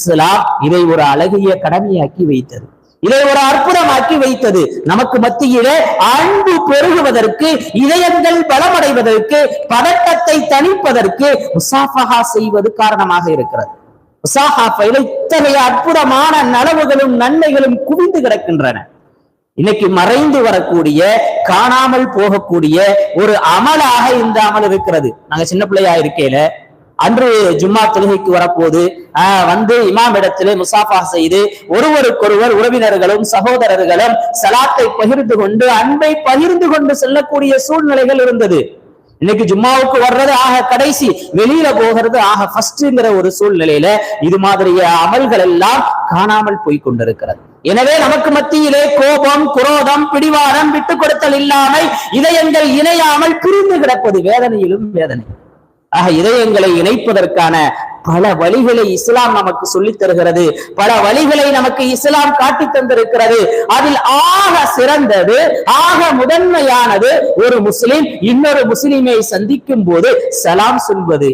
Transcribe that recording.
இஸ்லாம் இதை ஒரு அழகிய கடமையாக்கி வைத்தது, இதை ஒரு அற்புதமாக்கி வைத்தது. நமக்கு மத்தியிலே அன்பு பெருகுவதற்கு, இதயங்கள் பலமடைவதற்கு, பதட்டத்தை தணிப்பதற்கு முசாஃபஹா செய்வது காரணமாக இருக்கிறது. முசாஃபஹாவில் இத்தகைய அற்புதமான நலவுகளும் நன்மைகளும் குவிந்து கிடக்கின்றன. இன்னைக்கு மறைந்து வரக்கூடிய, காணாமல் போகக்கூடிய ஒரு அமலாக இந்த அமல் இருக்கிறது. நாங்க சின்ன பிள்ளையா இருக்கையில அன்று ஜும்மா தொழுகைக்கு வரப்போது இமாம் இடத்திலே முசாஃபா செய்து ஒருவருக்கொருவர் உறவினர்களும் சகோதரர்களும் சலாத்தை பகிர்ந்து கொண்டு, அன்பை பகிர்ந்து கொண்டு செல்லக்கூடிய சூழ்நிலைகள் இருந்தது. இன்னைக்கு ஜும்மாவுக்கு வர்றது கடைசி, வெளியில போகிறது ஃபர்ஸ்ட்ங்கிற ஒரு சூழ்நிலையில இது மாதிரிய அமல்கள் எல்லாம் காணாமல் போய்கொண்டிருக்கிறது. எனவே நமக்கு மத்தியிலே கோபம், குரோதம், பிடிவாதம், விட்டுக் கொடுத்தல் இல்லாமல் இதயங்கள் இணையாமல் பிரிந்து கிடப்பது வேதனையிலும் வேதனை. இதயங்களை இணைப்பதற்கான பல வழிகளை இஸ்லாம் நமக்கு சொல்லித் தருகிறது, பல வழிகளை நமக்கு இஸ்லாம் காட்டி தந்திருக்கிறது. அதில் சிறந்தது, முதன்மையானது ஒரு முஸ்லிம் இன்னொரு முஸ்லிமை சந்திக்கும் போது சலாம் சொல்வது.